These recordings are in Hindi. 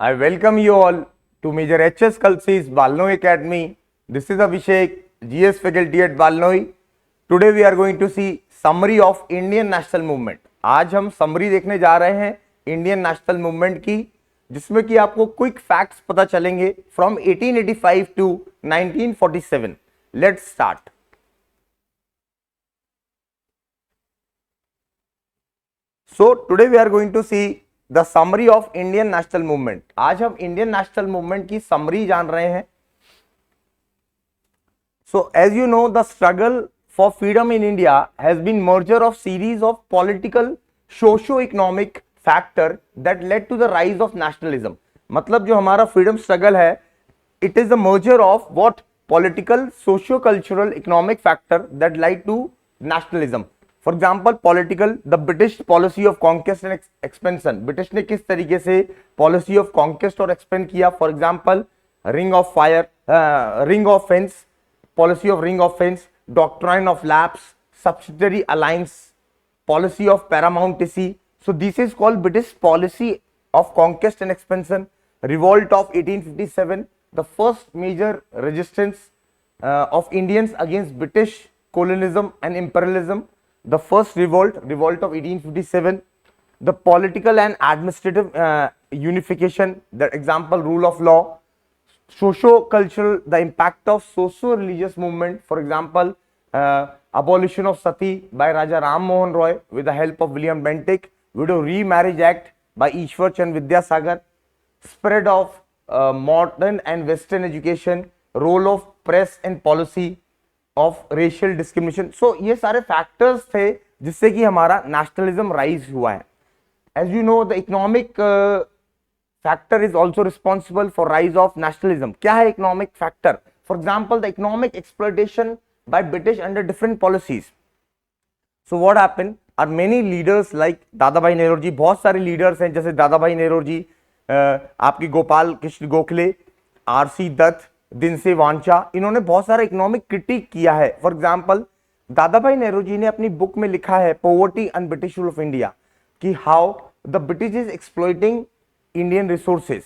I welcome you all to Major HS Kalsi's Balnoi Academy. This is Abhishek, GS faculty at Balnoi. Today we are going to see summary of Indian National Movement. आज हम summary देखने जा रहे हैं Indian National Movement की, जिसमें कि आपको quick facts पता चलेंगे from 1885 to 1947. Let's start. So today we are going to see the summary of Indian national movement. आज हम इंडियन नेशनल मूवमेंट की समरी जान रहे हैं. So as you know, the struggle for freedom in India has been merger of series of political socio economic factor that led to the rise of nationalism. मतलब जो हमारा फ्रीडम स्ट्रगल है, it is the merger of what political socio cultural economic factor that led to nationalism. For example political, the British policy of conquest and expansion. British ने किस तरीके से पॉलिसी ऑफ कॉन्क्वेस्ट और एक्सपेंड किया. For example ring of fire, ring of fence, policy of ring of fence, doctrine of lapse, subsidiary alliance, policy of paramountcy. So this is called British policy of conquest and expansion. Revolt of 1857, the first major resistance of Indians against British colonialism and imperialism. The first revolt of 1857. The political and administrative unification, the example rule of law. Socio-cultural, the impact of socio-religious movement, for example abolition of sati by Raja Ram Mohan Roy with the help of William Bentinck, Widow Remarriage Act by Ishwar Chand Vidyasagar, spread of modern and western education, role of press and policy of racial discrimination. So ये सारे फैक्टर्स थे जिससे कि हमारा नेशनलिज्म राइज हुआ है. As you know, the economic factor is also responsible for rise of nationalism. क्या है economic factor? For example the economic exploitation by British under different policies. So what happened, are many leaders like Dadabhai Nehru ji. बहुत सारे लीडर्स हैं, जैसे दादा भाई नेहरू जी, आपकी गोपाल कृष्ण गोखले, आरसी दत्त, दिन से वांचा. इन्होंने बहुत सारा इकोनॉमिक क्रिटिक किया है. फॉर एग्जांपल दादा भाई नेहरू जी ने अपनी बुक में लिखा है poverty and British rule of India, कि how the British is exploiting Indian resources.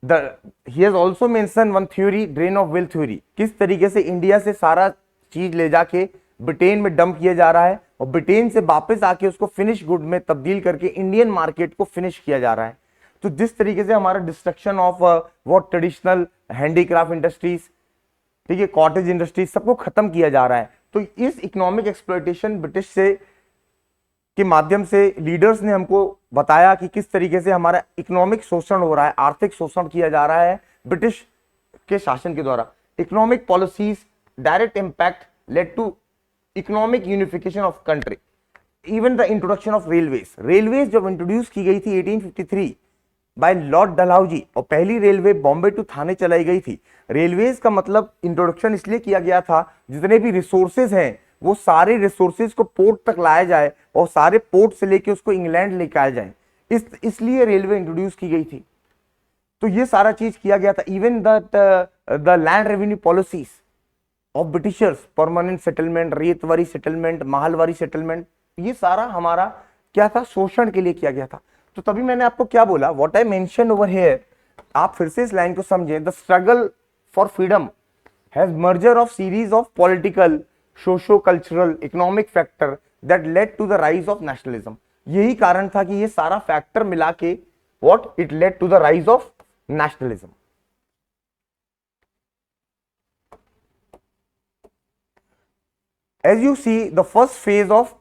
He has also mention one theory, drain of wealth theory. किस तरीके से इंडिया से सारा चीज ले जाके ब्रिटेन में डंप किया जा रहा है और ब्रिटेन से वापस आके उसको फिनिश गुड में तब्दील करके इंडियन मार्केट को फिनिश किया जा रहा है. तो जिस तरीके से हमारा destruction of what traditional handicraft industries, ठीक है, कॉटेज इंडस्ट्रीज, सबको खत्म किया जा रहा है. तो इस इकोनॉमिक एक्सप्लॉयटेशन ब्रिटिश से के माध्यम से लीडर्स ने हमको बताया कि किस तरीके से हमारा इकोनॉमिक शोषण हो रहा है, आर्थिक शोषण किया जा रहा है ब्रिटिश के शासन के द्वारा. Economic policies direct impact led to economic unification of country. Even the introduction of railways. Railways जब इंट्रोड्यूस की गई थी 1853 बाय लॉर्ड डलहौजी, और पहली रेलवे बॉम्बे टू थाने चलाई गई थी. रेलवेज का मतलब इंट्रोडक्शन इसलिए किया गया था, जितने भी रिसोर्सेज हैं वो सारे रिसोर्सेज को पोर्ट तक लाया जाए और सारे पोर्ट से लेके उसको इंग्लैंड लेके आया जाए. इसलिए रेलवे इंट्रोड्यूस की गई थी. तो ये सारा चीज किया गया था. Even the land revenue policies of Britishers, permanent settlement, Ryotwari settlement, Mahalwari settlement, ये सारा हमारा क्या था, शोषण के लिए किया गया था. तो तभी मैंने आपको क्या बोला, what I mention over here, आप फिर से इस लाइन को समझें. The struggle for freedom has merger of series of political socio cultural economic factor that led to the rise of nationalism. यही कारण था कि ये सारा फैक्टर मिला के what it led to the rise of nationalism. As you see, the first phase of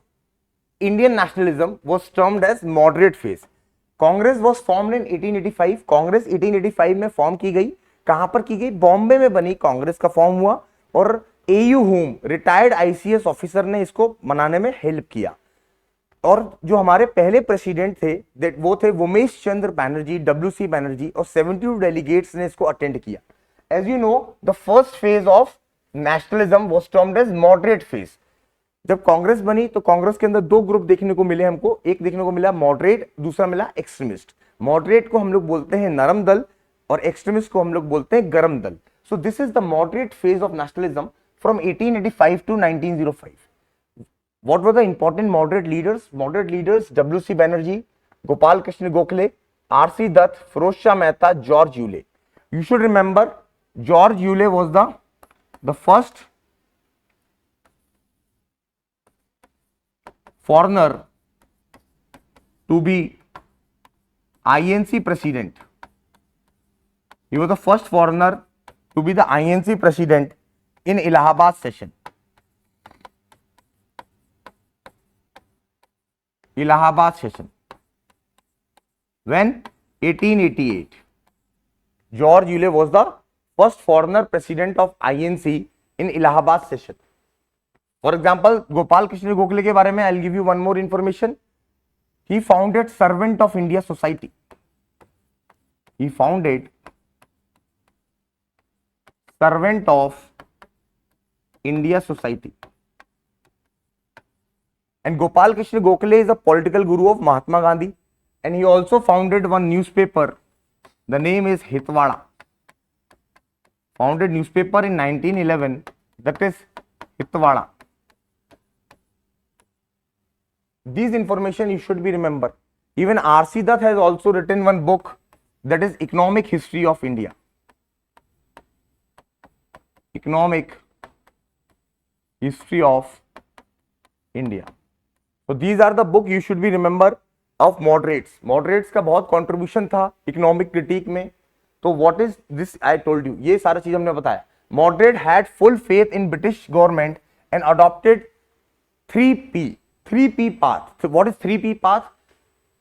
Indian nationalism was termed as moderate phase. Congress was formed in 1885. Congress 1885 में फॉर्म की गई. कहां पर की गई? बॉम्बे में बनी कांग्रेस का फॉर्म हुआ, और AU home retired ICS officer ने इसको बनाने में हेल्प किया. और जो हमारे पहले प्रेसिडेंट थे वो थे उमेश चंद्र बैनर्जी, डब्ल्यूसी बैनर्जी, और 72 डेलीगेट्स ने इसको अटेंड किया. As you know, the first phase of nationalism was termed as moderate phase. जब कांग्रेस बनी तो कांग्रेस के अंदर दो ग्रुप देखने को मिले हमको. एक देखने को मिला मॉडरेट, दूसरा मिला एक्सट्रीमिस्ट. मॉडरेट को हम लोग बोलते हैं नरम दल और एक्सट्रीमिस्ट को हम लोग बोलते हैं गरम दल. So this is the moderate phase of nationalism from 1885 to 1905. What were the important moderate leaders? Moderate leaders, W.C. Banerjee, Gopal Krishna Gokhale, R.C. Dutt, Firoz Shah Mehta, George Euler. You should remember George Euler was the first foreigner to be INC president. He was the first foreigner to be the INC president in Allahabad session. Allahabad session. When? 1888. George Euler was the first foreigner president of INC in Allahabad session. For example, Gopal Krishna Gokhale के बारे में I'll give you one more information. He founded Servant of India Society. He founded Servant of India Society. And Gopal Krishna Gokhale is a political guru of Mahatma Gandhi, and he also founded one newspaper. The name is Hitwada. Founded newspaper in 1911, that is Hitwada. These information you should be remember. Even R.C. Dutt has also written one book, that is Economic History of India. Economic History of India. So these are the book you should be remember of moderates. Moderates का बहुत contribution था economic critique में. तो what is this I told you, ये सारा चीज हमने बताया. Moderate had full faith in British government and adopted 3P path. So what is 3P path?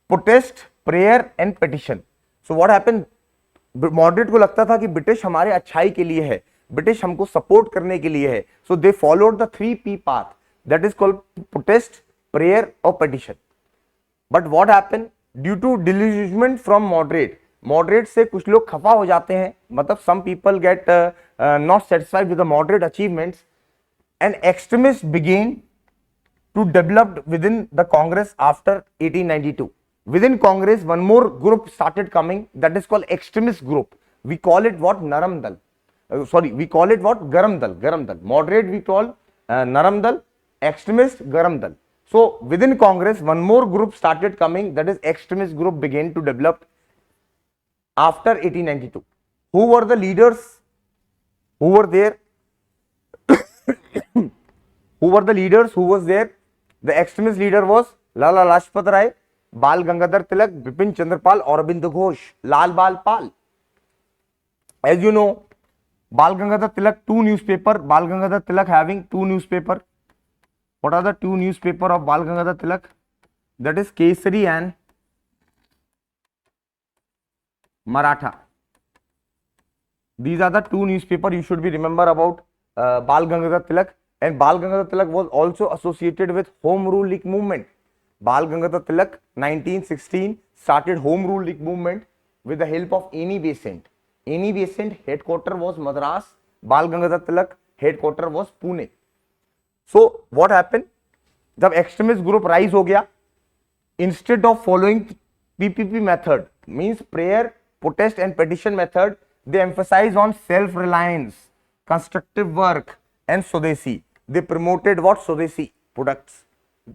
Protest, prayer and petition. So what happened? Moderate को लगता था कि ब्रिटिश हमारे अच्छाई के लिए है, ब्रिटिश हमको सपोर्ट करने के लिए है. So they followed the 3P path, that is called protest, prayer or petition. But what happened? Due to disillusionment from moderate से कुछ लोग खफा हो जाते हैं, मतलब some people get not satisfied with the moderate achievements, and extremists began to develop within the Congress after 1892. Within Congress, one more group started coming, that is called extremist group. We call it what? Naram Dal. We call it what? Garam Dal. Moderate we call Naram Dal, extremist Garam Dal. So within Congress, one more group started coming, that is extremist group began to develop after 1892. Who were the leaders? Who were there? Who were the leaders? Who was there? The extremist leader was Lala Lajpat Rai, Bal Gangadhar Tilak, Bipin Chandrapal, Aurobindo Ghosh, Lal Bal Pal. As you know, Bal Gangadhar Tilak, two newspaper. Bal Gangadhar Tilak having two newspaper. What are the two newspaper of Bal Gangadhar Tilak? That is Kesari and Maratha. These are the two newspaper you should be remember about Bal Gangadhar Tilak. And Bal Gangadhar Tilak was also associated with Home Rule League movement. Bal Gangadhar Tilak 1916 started Home Rule League movement with the help of Annie Besant. Annie Besant headquarter was Madras. Bal Gangadhar Tilak headquarter was Pune. So what happened? जब extremist group rise हो गया, instead of following PPP method, means prayer, protest and petition method, they emphasize on self-reliance, constructive work and Swadeshi. They promoted what? Swadeshi products.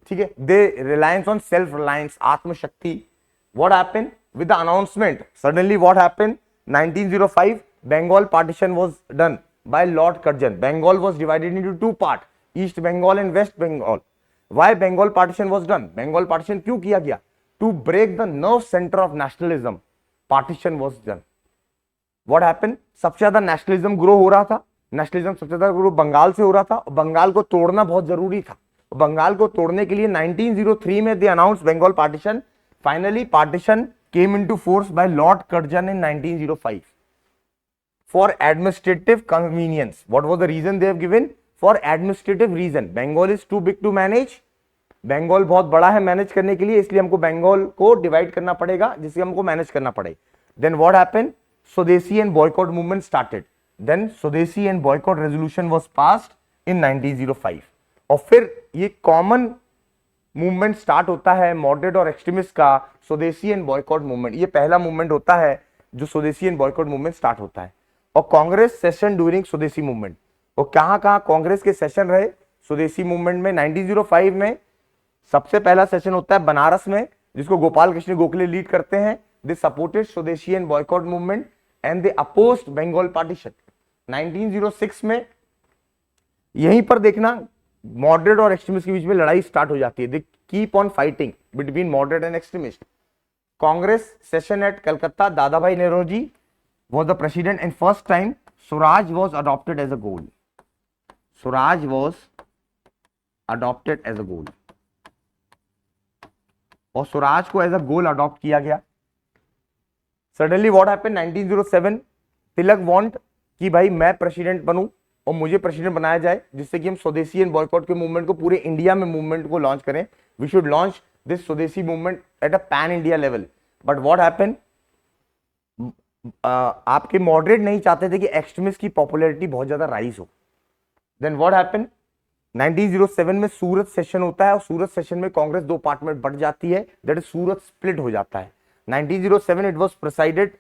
ठीक है? They reliance on self-reliance, Atma Shakti. What happened with the announcement? Suddenly what happened? 1905, Bengal partition was done by Lord Curzon. Bengal was divided into two parts, East Bengal and West Bengal. Why Bengal partition was done? Bengal partition क्यों किया गया? To break the nerve center of nationalism. Partition was done. What happened? सबसे ज्यादा nationalism grow हो रहा था. Nationalism सबसे ज्यादा grow बंगाल से हो रहा था. बंगाल को तोड़ना बहुत जरूरी था. बंगाल को तोड़ने के लिए 1903 में they announced Bengal partition. Finally, partition came into force by Lord Curzon in 1905 for administrative convenience. What was the reason they have given? For administrative reason. Bengal is too big to manage. Bengal बहुत बड़ा है मैनेज करने के लिए, इसलिए हमको बंगाल को डिवाइड करना पड़ेगा, जिससे हमको मैनेज करना पड़े. Then what happened? Swadeshi and boycott movement started. Then Swadeshi and boycott resolution was passed in 1905. और फिर ये कॉमन मूवमेंट स्टार्ट होता है मॉडरेट और एक्सट्रीमिस्ट का, स्वदेशी एंड बॉयकॉट मूवमेंट. ये पहला मूवमेंट होता है जो स्वदेशी एंड बॉयकॉट मूवमेंट स्टार्ट होता है. और कांग्रेस सेशन ड्यूरिंग स्वदेशी मूवमेंट. और कहां कहां कांग्रेस के सेशन रहे स्वदेशी मूवमेंट में? 1905 में सबसे पहला सेशन होता है बनारस में, जिसको गोपाल कृष्ण गोखले लीड करते हैं. they supported Swadeshi and boycott movement and they opposed Bengal partition. 1906 में यहीं पर देखना मॉडरेट और एक्सट्रीमिस्ट के बीच में लड़ाई स्टार्ट हो जाती है. They keep on fighting between moderate and extremist. Congress session at Calcutta, दादा भाई Nehru ji was the president and first time Swaraj was adopted as a goal. Swaraj was adopted as a goal. और स्वराज को एज अ गोल अडॉप्ट किया गया. Suddenly what happened 1907, Tilak want कि भाई मैं प्रेसिडेंट बनूं और मुझे प्रेसिडेंट बनाया जाए जिससे कि हम स्वदेशी एंड बॉयकॉट के मूवमेंट को पूरे इंडिया में मूवमेंट को लॉन्च करें. वी शुड लॉन्च दिस स्वदेशी movement at a pan India level. But what happened, आपके मॉडरेट नहीं चाहते थे कि एक्सट्रीमिस्ट की पॉपुलैरिटी बहुत ज्यादा राइज हो. देन व्हाट हैपेंड 1907 में सूरत सेशन होता है और सूरत सेशन में कांग्रेस दो पार्ट में बढ़ जाती है. दैट इज सूरत स्प्लिट हो जाता है. 1907 it was presided,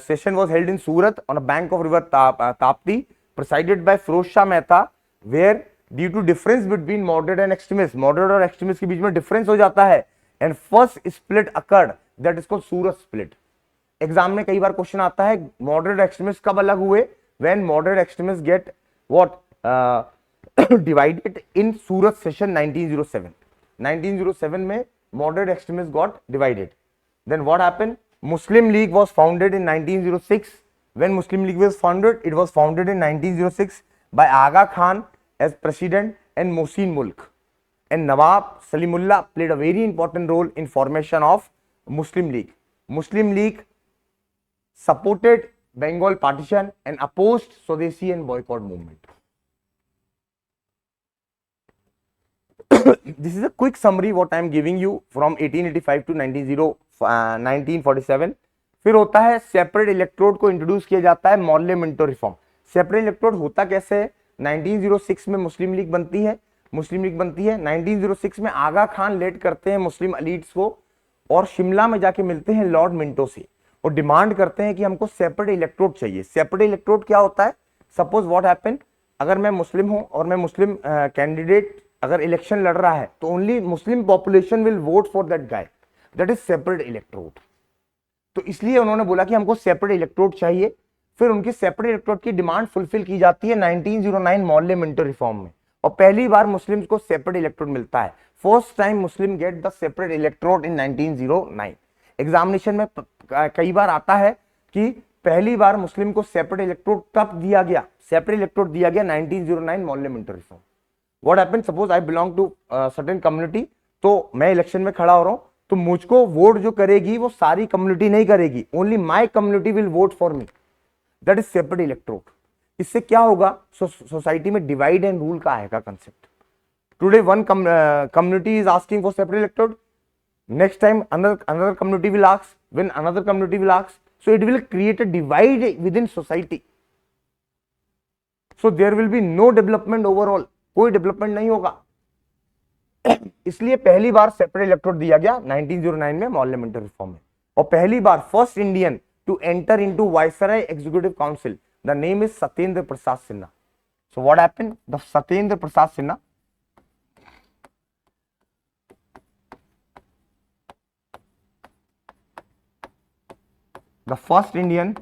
session was held in Surat on a bank of river Tapti, presided by Firoz Shah Mehta, where due to difference between moderate and extremist, moderate और एक्सट्रीमिस्ट के बीच में डिफरेंस हो जाता है and first split occurred, that is called Surat split. Exam में कई बार क्वेश्चन आता है मॉडरेट एक्सट्रीमिस्ट कब अलग हुए, when moderate extremist get what divided in Surat session 1907. 1907 में moderate extremists got divided. Then what happened? Muslim League was founded in 1906. When Muslim League was founded, it was founded in 1906 by Aga Khan as president and Mohsin Mulk. And Nawab Salimullah played a very important role in formation of Muslim League. Muslim League supported Bengal partition and opposed Swadeshi and boycott movement. This is a quick summary what I am giving you from 1885 to 1947. फिर होता है सेपरेट इलेक्ट्रोड को इंट्रोड्यूस किया जाता है Morley Minto reform. Separate electrode होता कैसे है? 1906 में मुस्लिम लीग बनती है. 1906 में आगा खान लेड करते हैं मुस्लिम एलीट्स को और शिमला में जाके मिलते हैं लॉर्ड मिंटो से और डिमांड करते हैं कि हमको सेपरेट इलेक्ट्रोड चाहिए. सेपरेट इलेक्ट्रोड क्या होता है? सपोज व्हाट हैपन, अगर मैं मुस्लिम हूं और मैं मुस्लिम कैंडिडेट अगर इलेक्शन लड़ रहा है तो only Muslim population will vote for that guy. That is separate electrode. तो इसलिए उन्होंने बोला कि हमको सेपरेट इलेक्ट्रोड चाहिए. फिर उनकी सेपरेट इलेक्ट्रोड की डिमांड फुलफिल की जाती है 1909 मॉर्ले मिंटो रिफॉर्म में और पहली बार मुस्लिम्स को सेपरेट इलेक्ट्रोड मिलता है. First time Muslim get the separate electrode in 1909. Examination में कई बार आता है कि पहली बार मुस्लिम को सेपरेट इलेक्ट्रोड कब दिया गया? सेपरेट इलेक्ट्रोड दिया गया 1909 Morley Minto reform. What happened? Suppose I belong to certain community, तो मैं इलेक्शन में खड़ा हो रहा हूं तो मुझको वोट जो करेगी वो सारी कम्युनिटी नहीं करेगी. Only my community will vote for me. That is separate electrode. इससे क्या होगा? सोसाइटी में डिवाइड एंड रूल का आएगा concept. Today one community is asking for separate electrode, next time another community will ask, when another community will ask, so it will create a divide within society. So there will be no development overall. कोई डेवलपमेंट नहीं होगा. इसलिए पहली बार सेपरेट इलेक्ट्रोड दिया गया 1909 में मॉर्ले मिंटो रिफॉर्म में और पहली बार first Indian to enter into viceroy executive council, the name is Satyendra Prasad Sinha. So what happened? The Satyendra Prasad Sinha the first Indian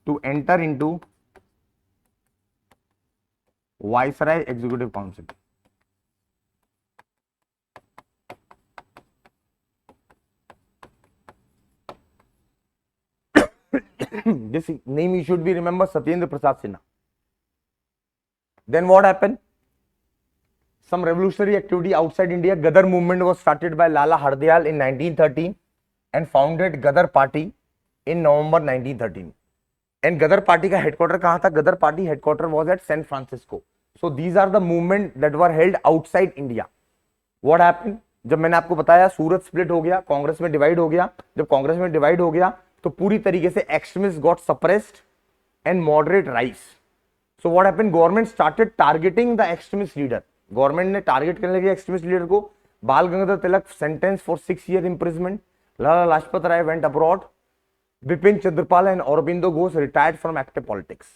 to enter into Viceroy Executive Council. This name you should be remember, Satyendra Prasad Sinha. Then what happened? Some revolutionary activity outside India. Gadar movement was started by Lala Hardayal in 1913 and founded Gadar Party in November 1913. And Gadar Party का headquarter कहाँ था? Gadar Party headquarter was at San Francisco. So these are the movement that were held outside India. What happened? जब मैंने आपको बताया सूरत स्प्लिट हो गया, कांग्रेस में डिवाइड हो गया. जब कांग्रेस में डिवाइड हो गया तो पूरी तरीके से extremist got suppressed and moderate rise. So what happened? Government started targeting the extremist leader. Government ने टारगेट करने लगे एक्सट्रीमिस्ट लीडर को. Bal Gangadhar Tilak sentence for 6 years imprisonment. Lala Lajpat Rai went abroad. Bipin Chandrapal and Aurobindo Ghosh retired from active politics.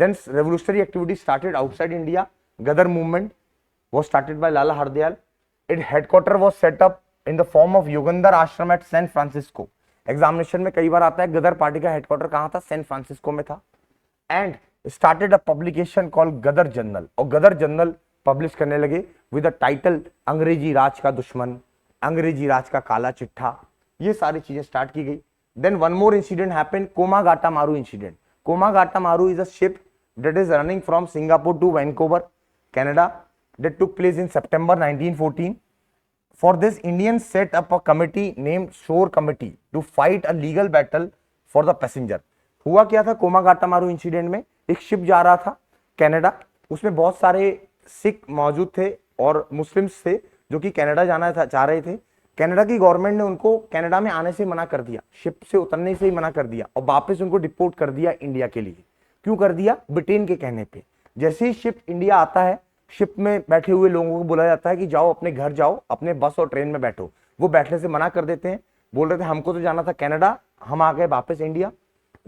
Then revolutionary activity started outside India. Gadar movement was started by Lala Hardayal. Its headquarter was set up in the form of Yugandhar आश्रम at सैन फ्रांसिस्को. एग्जामिनेशन में कई बार आता है. गदर पार्टी का हेडक्वार्टर कहाँ था? सैन फ्रांसिस्को में था. And started a publication called Ghadar journal, और गदर जर्नल पब्लिश करने लगे विद द टाइटल अंग्रेजी राज का दुश्मन, अंग्रेजी राज का काला चिट्ठा. ये सारी चीजें स्टार्ट की गई. Then one more incident happened, Komagata Maru incident. Komagata Maru is a ship that is running from Singapore to Vancouver, Canada, that took place in September 1914. For this, Indians set up a committee named Shore Committee to fight a legal battle for the passenger. हुआ क्या था कोमागाटामारू इंसिडेंट में? एक शिप जा रहा था कनाडा, उसमें बहुत सारे सिख मौजूद थे और मुस्लिम्स थे जो कि कनाडा जाना चाह रहे थे. कनाडा की गवर्नमेंट ने उनको कनाडा में आने से मना कर दिया, शिप से उतरने से ही मना कर दिया और वापस उनको डिपोर्ट कर दिया इंडिया के लिए. क्यों कर दिया? ब्रिटेन के कहने पे. जैसे ही शिप इंडिया आता है, शिप में बैठे हुए लोगों को बोला जाता है कि जाओ अपने घर जाओ, अपने बस और ट्रेन में बैठो. वो बैठने से मना कर देते हैं, बोल रहे थे हमको तो जाना था कनाडा, हम आ गए वापस India.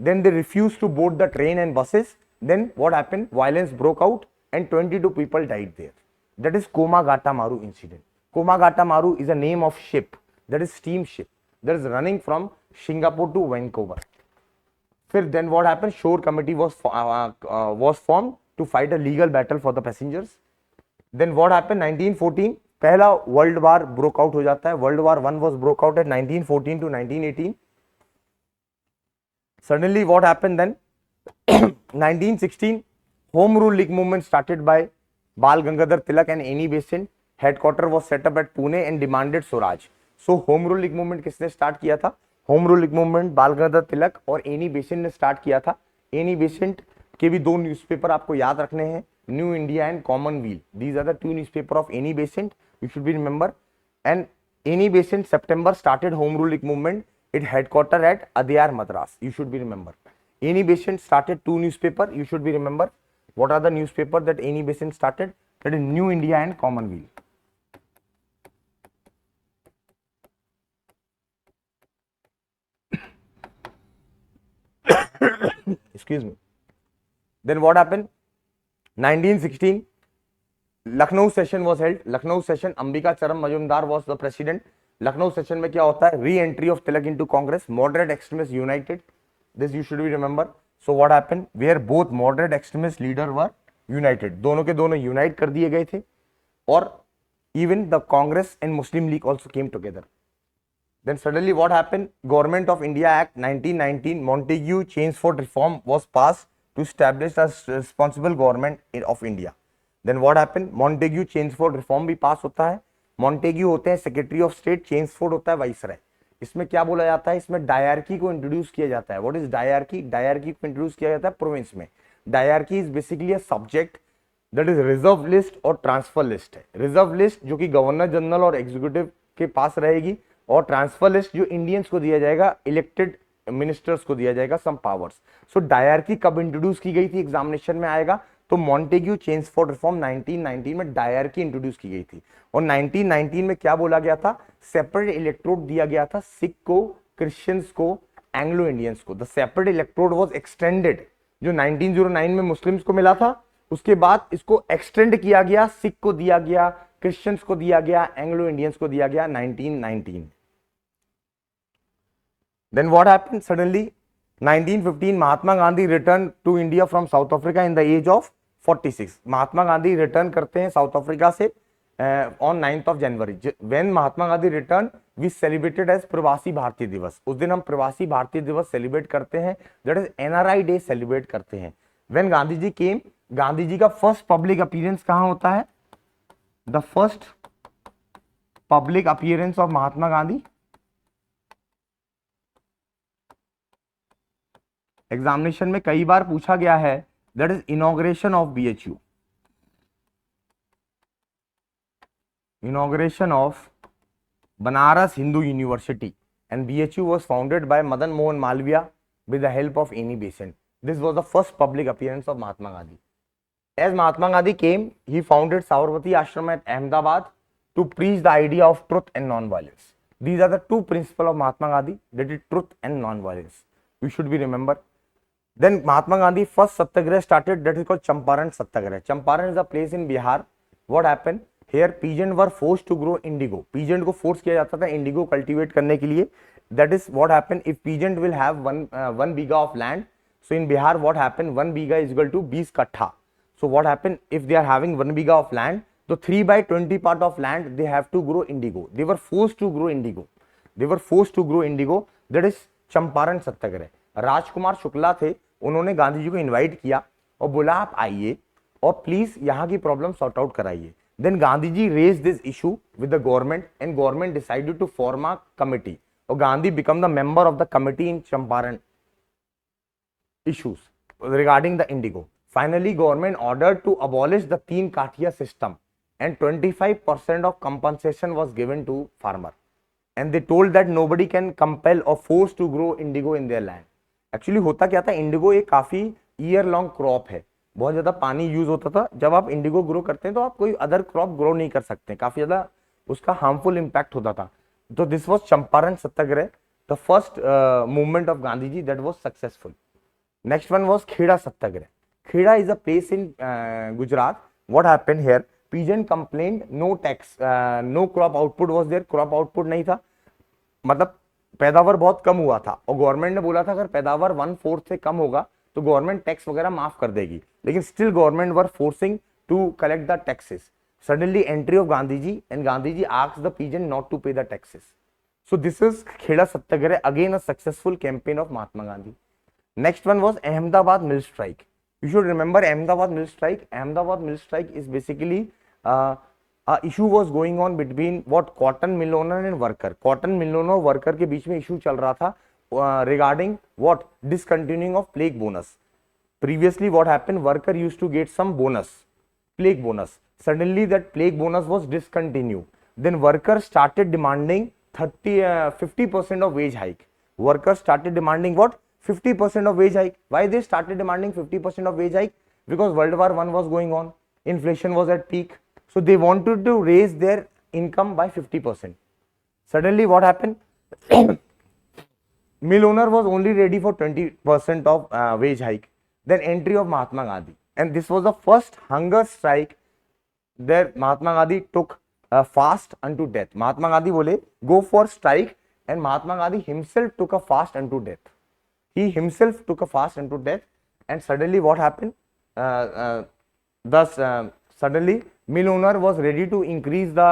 Then they refuse to board the train and buses. Then what happened? Violence broke out and 22 people died there. That is Komagata Maru incident. Komagata Maru is a name of ship, that is steam ship, that is running from Singapore to Vancouver. फिर then what happened? Shore Committee was formed to fight a legal battle for the passengers. Then what happened? 1914 पहला वर्ल्ड वार ब्रोक आउट हो जाता है. World war 1 was broke out at 1914 to 1918. Suddenly what happened then? 1916 Home Rule League movement started by Bal Gangadhar Tilak and Annie Besant. Headquarter was set up at Pune and demanded Swaraj. So Home Rule League movement किसने स्टार्ट किया था? होम रूल मूवमेंट बाल गंगाधर तिलक और एनी बेसेंट ने स्टार्ट किया था. एनी बेसेंट के भी 2 न्यूज़पेपर आपको याद रखने हैं, new India and Commonwealth. These are the 2 newspaper of Annie Besant, you should be remember. And Annie Besant September started home rule movement. It headquarter at Adyar Madras, you should be remember. Annie Besant started 2 newspaper, you should be remember. What are the newspaper that Annie Besant started? That is New India and Commonwealth. Excuse me. Then what happened? 1916 Lucknow session was held. Lucknow session, Ambika Charan Majumdar was the president. Lucknow session में क्या होता है? Re-entry of Tilak into Congress. Moderate extremists united. This you should be remember. So what happened? Where both moderate extremist leader were united. दोनों के दोनों unite कर दिए गए थे. और even the Congress and Muslim League also came together. Then suddenly what happened? Government of India Act 1919 Montagu Chelmsford Reform was passed to establish a responsible government of India. Then what happened? Montagu Chelmsford Reform भी पास होता है. Montagu होते हैं सेक्रेटरी ऑफ स्टेट, चेम्सफोर्ड होता है वाइसराय. इसमें क्या बोला जाता है? इसमें डायरकी को इंट्रोड्यूस किया जाता है. What is dyarchy? डायरकी को इंट्रोड्यूस किया जाता है प्रोविंस में. Dyarchy is basically a subject that is reserve list और ट्रांसफर लिस्ट है. रिजर्व लिस्ट जो कि गवर्नर जनरल और एग्जीक्यूटिव के पास रहेगी, और ट्रांसफर लिस्ट जो इंडियंस को दिया जाएगा, इलेक्टेड मिनिस्टर्स को दिया जाएगा सम पावर्स. सो डायरकी कब इंट्रोड्यूस की गई थी? एग्जामिनेशन में आएगा. तो मॉन्टेग्यू चेम्सफोर्ड रिफॉर्म 1919 में डायरकी इंट्रोड्यूस की गई थी. और 1919 में क्या बोला गया था? सेपरेट इलेक्ट्रोड दिया गया था सिख को, क्रिश्चियंस को, एंग्लो इंडियंस को. The separate electrode was extended. जो 1909 में मुस्लिम्स को मिला था, उसके बाद इसको एक्सटेंड किया गया, सिख को दिया गया, क्रिश्चियंस को दिया गया, एंग्लो इंडियंस को दिया गया 1919. Then what happened? Suddenly 1915 Mahatma Gandhi returned to India from South Africa in the age of 46. Mahatma Gandhi return करते हैं साउथ अफ्रीका से on 9th of January. When Mahatma Gandhi return, we celebrated as प्रवासी भारतीय दिवस. उस दिन हम प्रवासी भारतीय दिवस सेलिब्रेट करते हैं, that is NRI day celebrate करते हैं. When गांधी जी came, गांधी जी का फर्स्ट पब्लिक अपीयरेंस कहां होता है? The first public appearance of Mahatma Gandhi, examination में कई बार पूछा गया है, that is inauguration of BHU. Inauguration of Banaras Hindu university and BHU was founded by Madan Mohan Malviya with the help of Annie Besant. This was the first public appearance of Mahatma Gandhi. As Mahatma Gandhi came, he founded Sabarmati Ashram at Ahmedabad to preach the idea of truth and non-violence. These are the two principles of Mahatma Gandhi, that is truth and non-violence. You should be remember. Then Mahatma Gandhi first satyagraha started, that is called Champaran Satyagraha. Champaran is a place in Bihar. What happened? here peasant were forced to grow indigo. Peasant को force किया जाता था indigo cultivate करने के लिए. That is what happened if peasant will have one biga of land. So in Bihar what happened, 1 biga is equal to 20 kattha. So what happened if they are having 1 biga of land, so 3/20 part of land they have to grow indigo. They were forced to grow indigo. They were forced to grow indigo. That is Champaran सत्याग्रह. राजकुमार शुक्ला थे, उन्होंने गांधी जी को इनवाइट किया और बोला आप आइए और प्लीज यहाँ की प्रॉब्लम सॉर्ट आउट कराइए. Then Gandhi ji raise this issue with the government and government decided to form a committee और Gandhi become the member of the committee in Champaran issues regarding the indigo. Finally, government ordered to abolish the तीन काठिया system and 25% of compensation was given to farmer. And they told that nobody can compel or force to grow indigo in their land. Actually होता क्या था, इंडिगो एक काफी ईयर लॉन्ग क्रॉप है, बहुत ज्यादा पानी यूज होता था. जब आप इंडिगो ग्रो करते हैं तो आप कोई अदर क्रॉप ग्रो नहीं कर सकते, काफी ज्यादा उसका हार्मफुल इंपैक्ट होता था. तो this was Champaran satyagraha, the first movement of Gandhi ji that was successful. Next one was Kheda Satyagrah. Kheda is a place in Gujarat. What happened here? Peasant complained no tax, no crop output was there. Crop output नहीं था, मतलब पैदावार बहुत कम हुआ था और गवर्नमेंट ने बोला था अगर पैदावार 1/4 से कम होगा तो गवर्नमेंट टैक्स वगैरह माफ कर देगी. लेकिन still government were forcing to collect the taxes. Suddenly entry of Gandhiji and Gandhiji asked the peasant not to pay the taxes. So this is Kheda Satyagrah, again a successful campaign of Mahatma Gandhi. Next one was Ahmedabad mill strike. You should remember Ahmedabad mill strike. Ahmedabad mill strike is basically a issue was going on between what cotton mill owner and worker. Cotton mill owner और worker के बीच में issue चल रहा था regarding what discontinuing of plague bonus. Previously what happened, worker used to get some bonus, plague bonus. Suddenly that plague bonus was discontinued. Then worker started demanding 50% of wage hike. Workers started demanding what? 50% of wage hike. Why they started demanding 50% of wage hike? Because World War I was going on, inflation was at peak, so they wanted to raise their income by 50%. Suddenly what happened? Mill owner was only ready for 20% of wage hike. Then entry of Mahatma Gandhi, and this was the first hunger strike there. Mahatma Gandhi took a fast unto death. Mahatma Gandhi बोले go for strike, and Mahatma Gandhi himself took a fast unto death. He himself took a fast unto death, and suddenly what happened? Suddenly mill owner was ready to increase the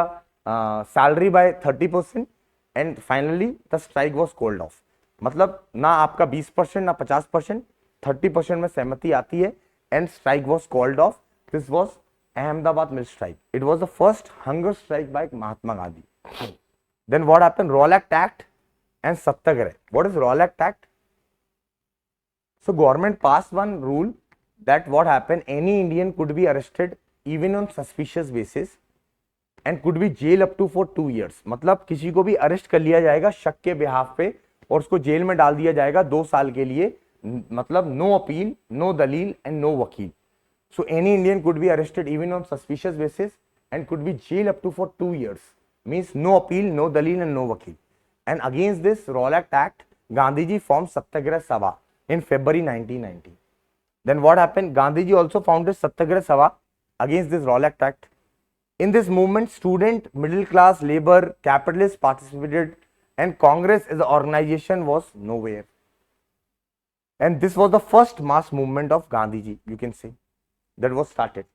salary by 30%, and finally the strike was called off. मतलब ना आपका 20% ना 50%, 30% में सहमति आती है, and strike was called off. This was Ahmedabad mill strike. It was the first hunger strike by Mahatma Gandhi. Then what happened? Rowlatt Act and Satyagrah. What is Rowlatt Act? So government passed one rule that what happened, any Indian could be arrested even on suspicious basis and could be jail up to for 2 years. मतलब किसी को भी अरेस्ट कर लिया जाएगा शक के बिहाफ पे और उसको जेल में डाल दिया जाएगा 2 साल के लिए. मतलब नो अपील, नो दलील एंड नो वकील. So any Indian could be arrested even on suspicious basis and could be jail up to for 2 years. Means no appeal, no dalil and no vakil. And against this Rowlatt Act, Gandhiji formed Satyagrah Sabha in February 1990. Then what happened? Gandhiji also founded Satyagrah Sabha against this Rowlatt Act. In this movement, student, middle class, labor, capitalists participated, and Congress as an organization was nowhere. And this was the first mass movement of Gandhiji, you can say, that was started.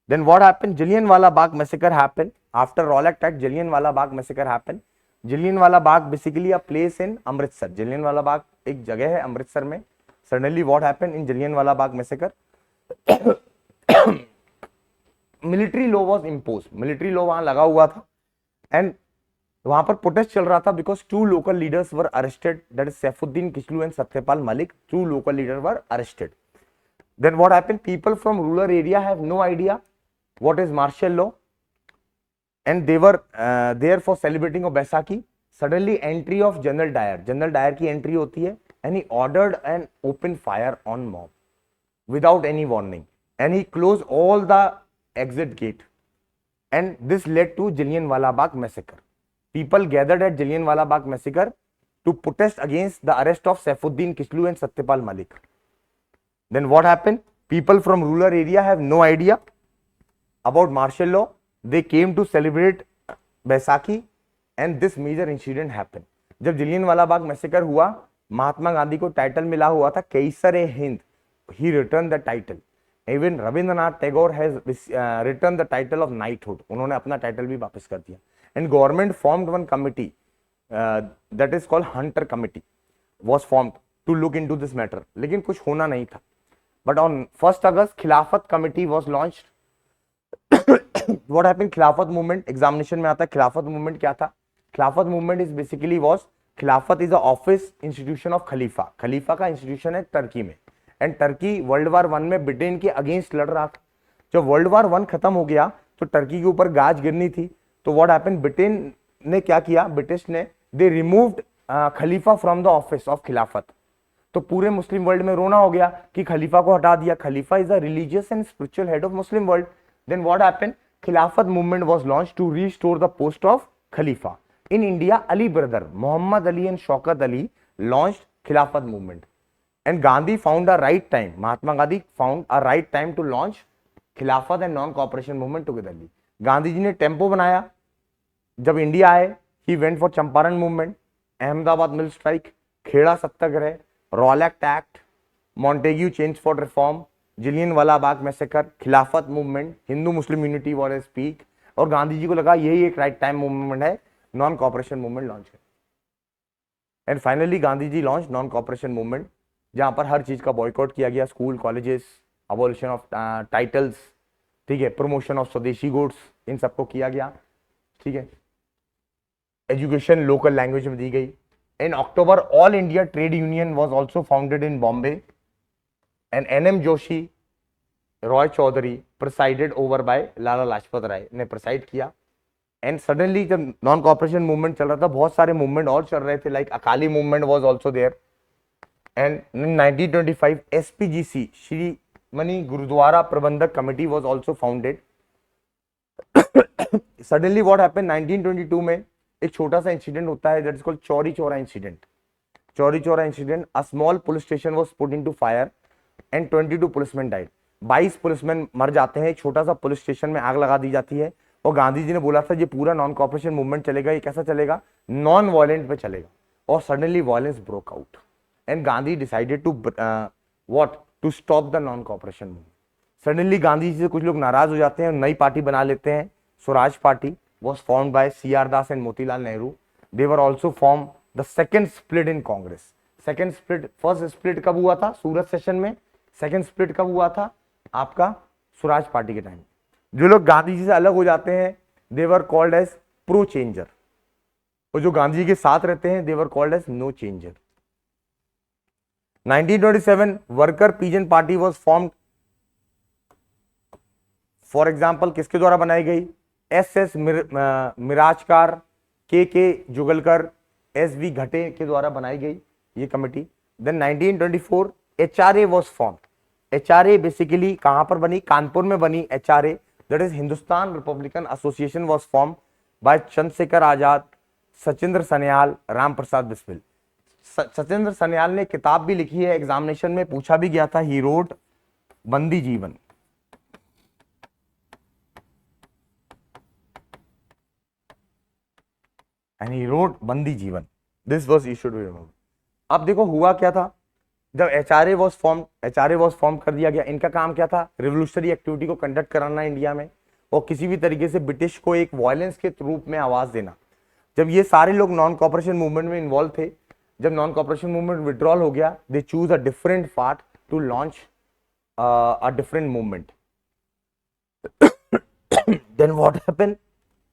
Then what happened? Jallianwala Bagh massacre happened. After Rowlatt Act, Jallianwala Bagh massacre happened. Jallianwala Bagh basically a place in Amritsar. Jallianwala Bagh एक जगह है अमृतसर में. Suddenly what happened in Jallianwala Bagh massacre? Military law was imposed. Military law वहां लगा हुआ था and वहां पर प्रोटेस्ट चल रहा था because 2 local leaders were arrested, that is Saifuddin Kishlu and Satyapal Malik. 2 local leaders were arrested. Then what happened? People from rural area have no idea what is martial law and they were there for celebrating of Baisakhi. Suddenly entry of General Dyer. General Dyer की entry होती है and he ordered an open fire on mob without any warning and he closed all the exit gate and this led to Jallianwala Bagh massacre. People gathered at Jallianwala Bagh massacre to protest against the arrest of Saifuddin Kishlu and Satyapal Malik. Then what happened? People from rural area have no idea about martial law they came to celebrate Baisakhi and this major incident happened. जब जलियनवाला बाग मैसेकर हुआ, महात्मा गांधी को टाइटल मिला हुआ था कैसर ए Hind, he returned the title. Even Rabindranath Tagore has returned the title of knighthood. उन्होंने अपना टाइटल भी वापस कर दिया. And government formed one committee that is called Hunter Committee was formed to look into this matter. लेकिन कुछ होना नहीं था. But on 1st August, Khilafat Committee was launched. What happened? Khilafat movement examination में आता है. Khilafat movement क्या था? Khilafat movement is basically was Khilafat is a office institution of Khalifa. Khalifa का institution है टर्की में. एंड टर्की वर्ल्ड वार 1 में ब्रिटेन के अगेंस्ट लड़ रहा था. जब वर्ल्ड वार 1 खत्म हो गया तो टर्की के ऊपर गाज गिरनी थी. तो व्हाट हैपेंड, ब्रिटेन ने क्या किया, ब्रिटिश ने they removed khalifa from the office of Khilafat. तो पूरे मुस्लिम वर्ल्ड में रोना हो गया कि खलीफा को हटा दिया. Khalifa is a religious and spiritual head of Muslim world. Then what happened, Khilafat movement was launch to restore the post of khalifa. In India Ali brother Mohammad Ali and Shaukat Ali launched Khilafat movement. And Gandhi found a right time. Mahatma Gandhi found a right time to launch Khilafat and non cooperation movement togetherly. Gandhi ji ने टेम्पो बनाया. जब इंडिया आए, he went for Champaran movement, Ahmedabad mill strike, Kheda satyagraha, Rowlatt act, Montague change for reform, Jallianwala Bagh massacre, Khilafat movement, Hindu Muslim unity war speak. और गांधी जी को लगा यही एक राइट टाइम मूवमेंट है नॉन कॉपरेशन मूवमेंट लॉन्च करें. And finally Gandhi ji launch non cooperation movement, जहां पर हर चीज का बॉयकॉट किया गया. School, colleges, abolition of titles, ठीक है, प्रमोशन ऑफ स्वदेशी गुड्स, इन सबको किया गया. ठीक है, एजुकेशन लोकल लैंग्वेज में दी गई. In October all India trade union was also founded in Bombay and N M Joshi, Roy Chaudhary presided over by Lala Lajpat Rai ने प्रिसाइड किया. एंड सडनली जब नॉन कॉपरेशन मूवमेंट चल रहा था, बहुत सारे मूवमेंट और चल रहे थे, like Akali movement was also there. And in 1925, SPGC, Shri Mani Gurudwara Prabandhak Committee was also founded. Suddenly what happened, 1922 में एक छोटा सा इंसिडेंट होता है, that is called Chauri Chaura incident. Chauri Chaura incident, a small police station was put into fire and 22 policemen died. 22 policeman मर जाते हैं. एक छोटा सा पुलिस स्टेशन में आग लगा दी जाती है. और गांधी जी ने बोला था ये पूरा नॉन कॉपरेशन मूवमेंट चलेगा, ये कैसा चलेगा, नॉन वायलेंट पे चलेगा. और suddenly violence broke out. And Gandhi decided to to stop the non-cooperation movement. Suddenly Gandhi ji से कुछ लोग नाराज हो जाते हैं, नई पार्टी बना लेते हैं. Swaraj party was formed by C.R. Das and Motilal Nehru. They were also formed the second split in Congress. Second split, first split कब हुआ था, सूरत सेशन में. सेकंड स्प्लिट कब हुआ था, आपका स्वराज पार्टी के टाइम. जो लोग गांधी जी से अलग हो जाते हैं, they were called as pro changer. और जो गांधी जी के साथ रहते हैं, they were called as no changer. 1927 worker peasant party was formed. For example किसके द्वारा बनाई गई, एस मिराजकार, के जुगलकर, SV घटे के द्वारा बनाई गई ये committee. Then 1924 HRA was formed. HRA basically कहां पर बनी, कानपुर में बनी. HRA that is Hindustan Republican Association was formed by Chandrashekhar Azad, Sachindra Sanyal, Ram Prasad Bismil. Satyendra Sanyal ने किताब भी लिखी है, एग्जामिनेशन में पूछा भी गया था. ही रोट बंदी जीवन. एंड ही रोट बंदी जीवन. This was issued with. अब देखो हुआ क्या था, जब HRA वाज फॉर्म कर दिया गया. इनका काम क्या था, रिवोल्यूशनरी एक्टिविटी को कंडक्ट कराना इंडिया में, और किसी भी तरीके से ब्रिटिश को एक वायलेंस के रूप में आवाज देना. जब ये सारे लोग नॉन कॉपरेशन मूवमेंट में इन्वॉल्व थे, जब नॉन कॉपरेशन मूवमेंट विड्रॉल हो गया, they choose a different path to launch a different movement. Then what happened,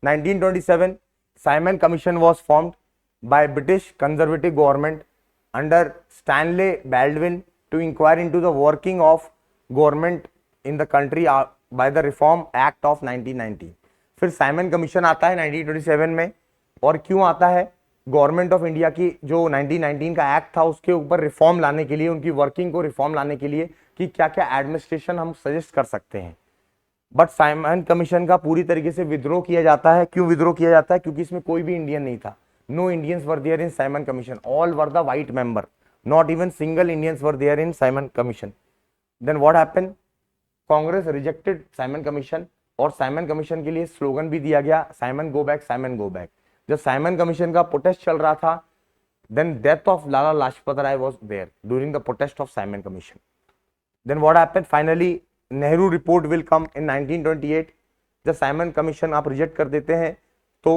1927 Simon commission was formed by British conservative government under Stanley Baldwin to inquire into the working of government in the country by the reform act of 1990. फिर साइमन कमीशन आता है 1927 में. और क्यों आता है, गवर्नमेंट ऑफ इंडिया की जो 1919 का एक्ट था उसके ऊपर रिफॉर्म लाने के लिए, उनकी वर्किंग को रिफॉर्म लाने के लिए कि क्या क्या एडमिनिस्ट्रेशन हम सजेस्ट कर सकते हैं. बट साइमन कमीशन का पूरी तरीके से विद्रोह किया जाता है. क्यों विद्रोह किया जाता है, क्योंकि इसमें कोई भी इंडियन नहीं था. No Indians were there in Simon commission, all were the white member, not even single Indians were there in Simon commission. Then what happened, Congress rejected Simon commission और साइमन कमीशन के लिए स्लोगन भी दिया गया, Simon go back, Simon go back. जब साइमन कमीशन का प्रोटेस्ट चल रहा था, then death of Lala Lajpat Rai was there during the protest of Simon Commission. Then what happened? Finally, Nehru report will come in 1928. जब साइमन कमीशन आप रिजेक्ट कर देते हैं तो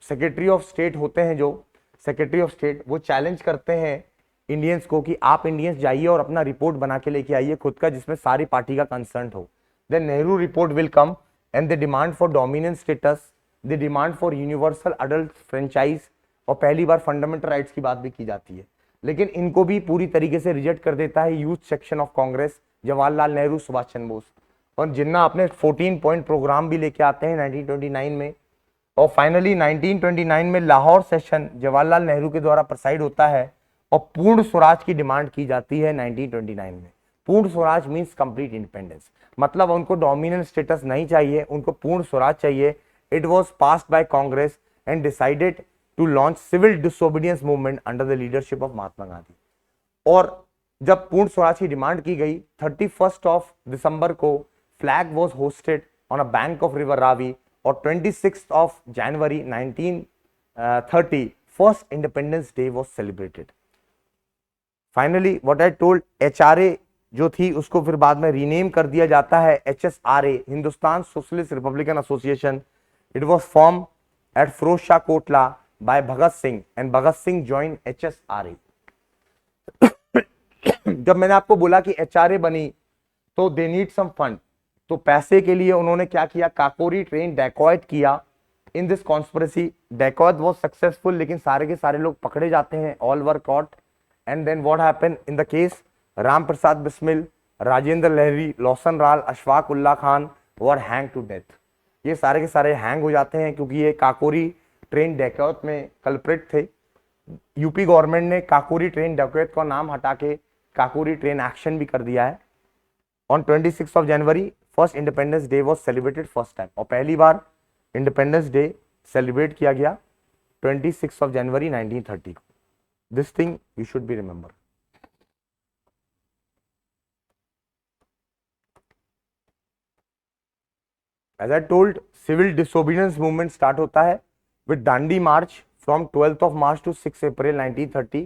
सेक्रेटरी ऑफ स्टेट होते हैं, जो सेक्रेटरी ऑफ स्टेट, वो चैलेंज करते हैं इंडियंस को कि आप इंडियंस जाइए और अपना रिपोर्ट बना के लेके आइए खुद का, जिसमें सारी पार्टी का कंसर्न हो। Then Nehru report will come and the demand for dominance status, the demand for universal adult franchise, और पहली बार फंडामेंटल राइट्स की बात भी की जाती है। लेकिन इनको भी पूरी तरीके से रिजेक्ट कर देता है youth section of Congress, Jawaharlal Nehru, Subhash Chandra Bose, और जिन्ना अपने 14 पॉइंट प्रोग्राम भी लेके आते हैं 1929 में। और फाइनली 1929 में लाहौर सेशन जवाहरलाल नेहरू के द्वारा प्रेसाइड होता है और पूर्ण स्वराज की डिमांड की जाती है 1929 में। पूर्ण स्वराज मीन्स कंप्लीट इंडिपेंडेंस, मतलब उनको डोमिनेंट स्टेटस नहीं चाहिए, उनको पूर्ण स्वराज चाहिए। It was passed by Congress and decided to launch civil disobedience movement under the leadership of Mahatma Gandhi. और जब पूर्ण स्वराज की डिमांड की गई, 31 ऑफ दिसंबर को flag was hosted on a bank of river Ravi, और 26 of January 1930 first independence day was celebrated. Finally what I told, HRA जो थी उसको फिर बाद में रीनेम कर दिया जाता है HSRA, Hindustan socialist republican association. It was form at Firoz Shah Kotla by Bhagat Singh and Bhagat Singh joined HSRA. जब मैंने आपको बोला कि HRA बनी तो दे नीड सम फंड, तो पैसे के लिए उन्होंने क्या किया, काकोरी ट्रेन डेकॉयट किया। In this conspiracy dacoit was successful, लेकिन सारे के सारे लोग पकड़े जाते हैं, all were caught. And then what happened in the case, Ram Prasad Bismil, Rajendra Lahiri, लौसन राल, Ashfaq Ullah Khan were hang to death. ये सारे के सारे हैंग हो जाते हैं क्योंकि ये काकोरी ट्रेन डैकोयत में कल्प्रिट थे। यूपी गवर्नमेंट ने काकोरी ट्रेन डैकोयत का नाम हटा के काकोरी ट्रेन एक्शन भी कर दिया है। On 26 of January first independence day was celebrated first time, और पहली बार इंडिपेंडेंस डे सेलिब्रेट किया गया 26 ऑफ जनवरी 1930 को। This thing you should be remember. As I told, civil disobedience movement start होता है with Dandi March from 12th of March to 6 April 1930,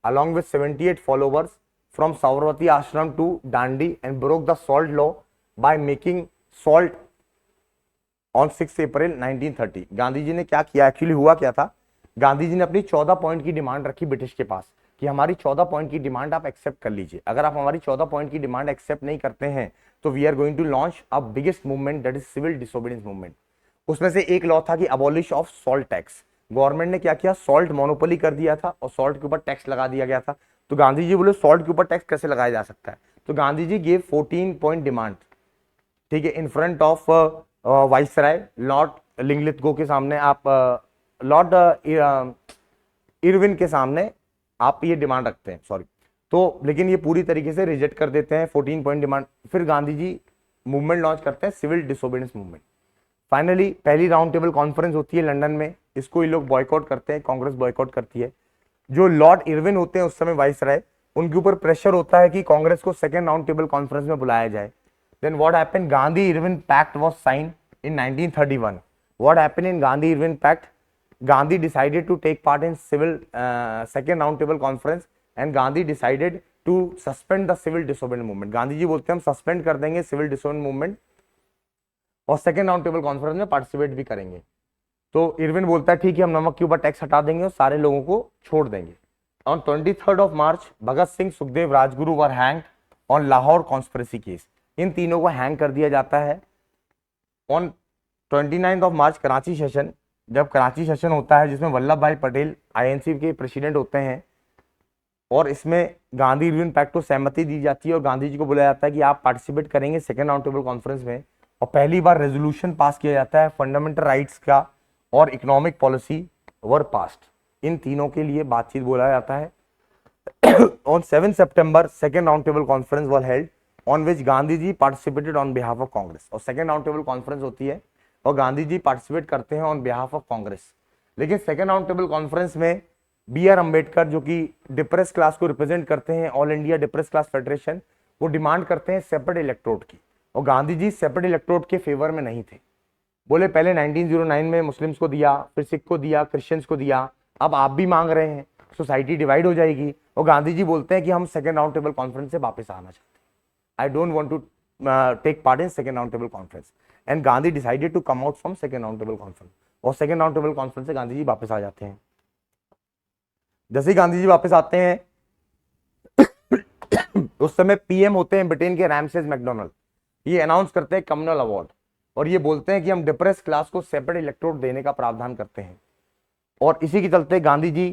along with 78 followers from Sabarmati Ashram to Dandi, and broke the salt law by making salt on 6 April 1930। Gandhi ji ने क्या किया, एक्चुअली हुआ क्या था, गांधी जी ने अपनी 14 पॉइंट की डिमांड रखी ब्रिटिश के पास कि हमारी 14 पॉइंट की डिमांड आप एक्सेप्ट कर लीजिए, अगर आप हमारी 14 पॉइंट की डिमांड एक्सेप्ट नहीं करते हैं तो we are going to launch a biggest movement, that is civil disobedience movement. उसमें से एक लॉ था कि abolish of salt tax. Government ने क्या किया, सॉल्ट मोनोपोली कर दिया था और सॉल्ट के ऊपर टैक्स लगा दिया गया था। तो गांधी जी बोले सॉल्ट के ऊपर टैक्स कैसे लगाया जा सकता है, तो Gandhi ji give 14 point demand, ठीक है, in front of viceroy Lord Linlithgow के सामने, आप लॉर्ड इरविन के सामने आप ये डिमांड रखते हैं, सॉरी। तो लेकिन ये पूरी तरीके से रिजेक्ट कर देते हैं 14 पॉइंट डिमांड। फिर गांधी जी मूवमेंट लॉन्च करते हैं, सिविल डिसोबीडियंस मूवमेंट। फाइनली पहली राउंड टेबल कॉन्फ्रेंस होती है लंदन में, इसको ये लोग बॉयकॉट करते हैं, कांग्रेस बॉयकॉट करती है। जो लॉर्ड इरविन होते हैं उस समय वाइसराय, उनके ऊपर प्रेशर होता है कि कांग्रेस को सेकेंड राउंड टेबल कॉन्फ्रेंस में बुलाया जाए। Then what happened, Gandhi Irwin pact was signed in 1931। What happened in Gandhi Irwin pact, Gandhi decided to take part in civil second round table conference and Gandhi decided to suspend the civil disobedience movement. Gandhi ji बोलते हैं हम सस्पेंड कर देंगे सिविल डिसोबीडियंस मूवमेंट और सेकेंड राउंड टेबल कॉन्फ्रेंस में पार्टिसिपेट भी करेंगे। तो इरविन बोलता है ठीक है, हम नमक के ऊपर टैक्स हटा देंगे और सारे लोगों को छोड़ देंगे। On 23rd of March Bhagat Singh, Sukhdev, Rajguru were hanged on Lahore conspiracy case. इन तीनों को हैंग कर दिया जाता है। On 29th of March Karachi session, जब कराची सेशन होता है जिसमें वल्लभ भाई पटेल INC के प्रेसिडेंट होते हैं, और इसमें गांधी इरविन पैक्ट को सहमति दी जाती है और गांधी जी को बोला जाता है कि आप पार्टिसिपेट करेंगे सेकेंड राउंड टेबल कॉन्फ्रेंस में। और पहली बार रेजोल्यूशन पास किया जाता है फंडामेंटल राइट्स का और इकोनॉमिक पॉलिसी वर पास्ड। इन तीनों के लिए बातचीत बोला जाता है। On 7 September second round table conference were held on which Gandhi ji participated on behalf of Congress. और सेकेंड राउंड टेबल कॉन्फ्रेंस होती है और गांधी जी पार्टिसिपेट करते हैं ऑन बिहाफ ऑफ कांग्रेस। लेकिन सेकेंड राउंड टेबल कॉन्फ्रेंस में BR अम्बेडकर, जो कि डिप्रेस क्लास को रिप्रेजेंट करते हैं, all India depress class federation, वो डिमांड करते हैं सेपरेट इलेक्ट्रोड की। और गांधी जी सेपरेट इलेक्ट्रोड के फेवर में नहीं थे। बोले पहले 1909 में मुस्लिम्स को दिया, फिर सिख को दिया, क्रिश्चियंस को दिया, अब आप भी मांग रहे हैं, सोसाइटी डिवाइड हो जाएगी। और गांधी जी बोलते हैं कि हम सेकेंड राउंड टेबल कॉन्फ्रेंस से वापस आना चाहते हैं। I don't want to take part in second round table conference, and Gandhi decided to come out from second round table conference. और सेकेंड राउंड टेबल कॉन्फ्रेंस से गांधी जी वापस आ जाते हैं। जैसे ही गांधी जी वापस आते हैं उस समय पीएम होते हैं ब्रिटेन के रैमसेस मैकडोनल्ड। ये अनाउंस करते हैं कम्युनल अवार्ड, और ये बोलते हैं कि हम डिप्रेस क्लास को सेपरेट इलेक्ट्रोड देने का प्रावधान करते हैं। और इसी के चलते गांधी जी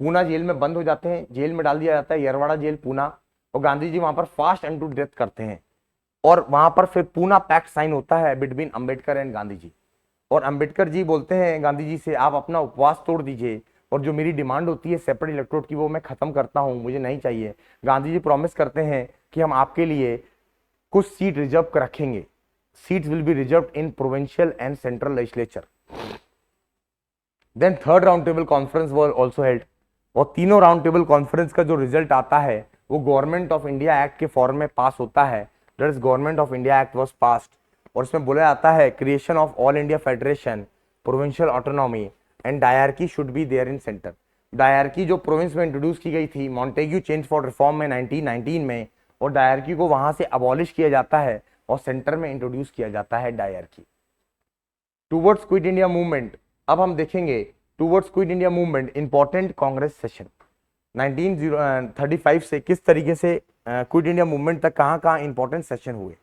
पूना जेल में बंद हो जाते हैं, जेल में डाल दिया जाता है, यरवाड़ा जेल पूना, और गांधी जी वहां पर फास्ट अनटू डेथ करते हैं। और वहां पर फिर पूना पैक्ट साइन होता है बिटवीन अंबेडकर एंड गांधी जी। और अंबेडकर जी बोलते हैं गांधी जी से, आप अपना उपवास तोड़ दीजिए, और जो मेरी डिमांड होती है सेपरेट इलेक्ट्रोड की वो मैं खत्म करता हूं, मुझे नहीं चाहिए। गांधी जी प्रॉमिस करते हैं कि हम आपके लिए कुछ सीट रिजर्व रखेंगे, seats will be reserve in provincial and central legislature. Then third round table conference was also held, और तीनों राउंड टेबल कॉन्फ्रेंस का जो रिजल्ट आता है वो गवर्नमेंट ऑफ इंडिया एक्ट के फॉर्म में पास होता है। That is government of India act was passed, और इसमें बोला जाता है creation of all India federation, provincial autonomy and diarchy should be there in centre. Diarchy जो प्रोविंस में इंट्रोड्यूस की गई थी मॉन्टेग्यू चेंज फॉर रिफॉर्म में 1919 में, और डायरकी को वहां से अबॉलिश किया जाता है और सेंटर में इंट्रोड्यूस किया जाता है dyarchy. Towards quit India movement, अब हम देखेंगे towards quit India movement important Congress session 1935 से किस तरीके से क्विट इंडिया मूवमेंट तक कहां कहां इंपॉर्टेंट सेशन हुए।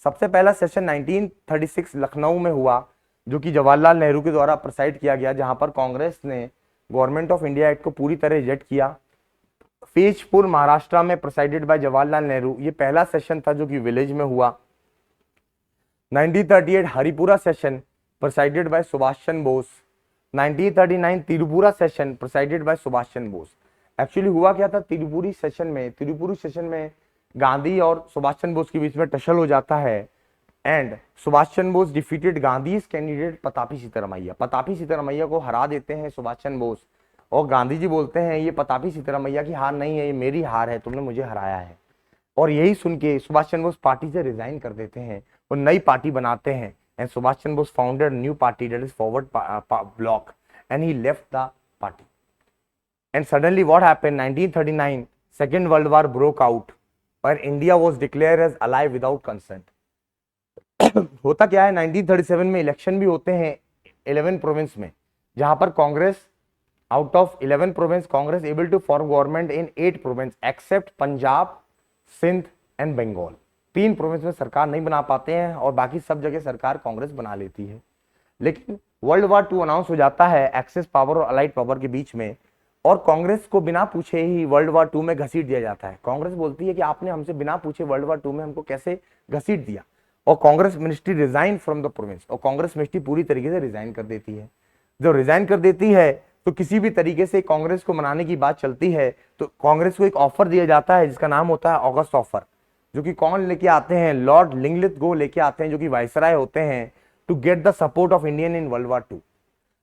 सबसे पहला सेशन 1936 लखनऊ में हुआ, जो कि जवाहरलाल नेहरू के द्वारा प्रेसाइड किया गया, जहां पर कांग्रेस ने गवर्नमेंट ऑफ इंडिया एक्ट को पूरी तरह रिजेक्ट किया। फैजपुर महाराष्ट्र में प्रेसाइडेड बाय जवाहरलाल नेहरू, ये पहला सेशन था जो कि विलेज में हुआ। 1938 Haripura session presided by Subhash Chandra Bose. 1939 Tripuri session presided by Subhash Chandra Bose. Actually हुआ क्या था, तिरुपुरी सेशन में गांधी और सुभाष चंद्र बोस के बीच में टसल हो जाता है, and Subhash Chandra Bose defeated Gandhi's candidate Pattabhi Sitaramayya. Pattabhi Sitaramayya को हरा देते हैं सुभाष चंद्र बोस, और गांधी जी बोलते हैं ये पतापी सीतारामैया की हार नहीं है, ये मेरी हार है, तुमने मुझे हराया है। और यही सुन के सुभाष चंद्र बोस पार्टी से रिजाइन कर देते हैं और नई पार्टी बनाते हैं, and Subhash Chandra Bose founded new party that is forward bloc, and he left the party. And suddenly what happened, 1939 second world war broke out, और India was declared as alive without consent. होता क्या है, 1937 में इलेक्शन भी होते हैं 11 प्रोविंस में, जहां पर Congress out of 11 province Congress able to form government in 8 province except Punjab, Sindh and Bengal. 3 province में सरकार नहीं बना पाते हैं और बाकी सब जगह सरकार कांग्रेस बना लेती है। लेकिन वर्ल्ड वॉर 2 अनाउंस हो जाता है एक्सेस पावर और अलाइड पावर के बीच में, और कांग्रेस को बिना पूछे ही वर्ल्ड वॉर 2 में घसीट दिया जाता है। कांग्रेस बोलती है कि आपने हमसे बिना पूछे वर्ल्ड वॉर 2 में हमको कैसे घसीट दिया, और Congress ministry resign from the province, और कांग्रेस मिनिस्ट्री पूरी तरीके से रिजाइन कर देती है। जब रिजाइन कर देती है तो किसी भी तरीके से कांग्रेस को मनाने की बात चलती है, तो कांग्रेस को एक ऑफर दिया जाता है जिसका नाम होता है अगस्त ऑफर, जो कि कौन लेके आते हैं, लॉर्ड लिंगलिथगो लेके आते हैं, जो कि वायसराय होते हैं, to get the support of Indian in world war 2।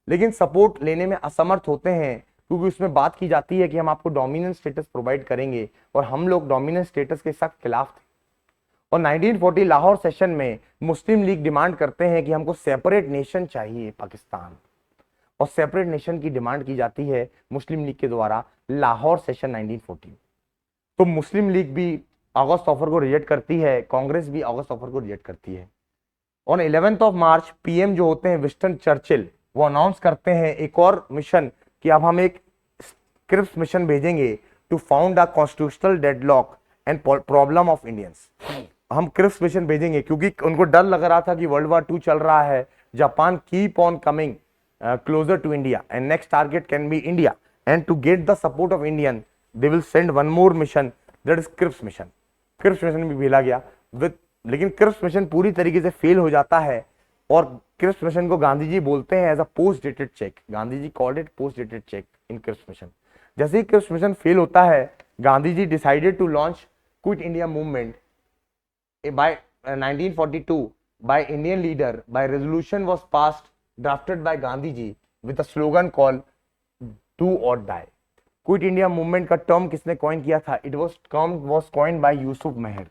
लेकिन सपोर्ट लेने में असमर्थ होते हैं, क्योंकि उसमें बात की जाती है कि हम आपको डोमिनेंट स्टेटस प्रोवाइड करेंगे, और हम लोग डोमिनेंट स्टेटस के सख्त खिलाफ थे। और 1940 लाहौर सेशन में मुस्लिम लीग डिमांड करते हैं कि हमको सेपरेट नेशन चाहिए पाकिस्तान, और सेपरेट नेशन की डिमांड की जाती है मुस्लिम लीग के द्वारा लाहौर सेशन 1940। तो मुस्लिम लीग भी अगस्त ऑफर को रिजेक्ट करती है, कांग्रेस भी अगस्त ऑफर को रिजेक्ट करती है। ऑन 11 मार्च पीएम जो होते हैं विंस्टन चर्चिल, वो अनाउंस करते हैं एक और मिशन कि अब हम एक क्रिप्स मिशन भेजेंगे to found a constitutional deadlock and problem of Indians. हम क्रिप्स मिशन भेजेंगे क्योंकि उनको डर लग रहा था कि वर्ल्ड वॉर 2 चल रहा है, Japan keep on coming closer to India and next target can be India, and to get the support of Indian they will send one more mission, that is Cripps mission। Cripps mission भी भेजा गया लेकिन Cripps mission पूरी तरीके से फेल हो जाता है, और Cripps mission को गांधी जी बोलते हैं as a post dated cheque. Gandhi ji called it post dated cheque in Cripps mission। जैसे ही Cripps mission फेल होता है, Gandhi ji decided to launch quit India movement by 1942 by Indian leader, by resolution was passed drafted by Gandhi ji with a slogan called do or die। Quit India movement का टर्म किसने कॉइन किया था? It was coined by Yusuf Meher.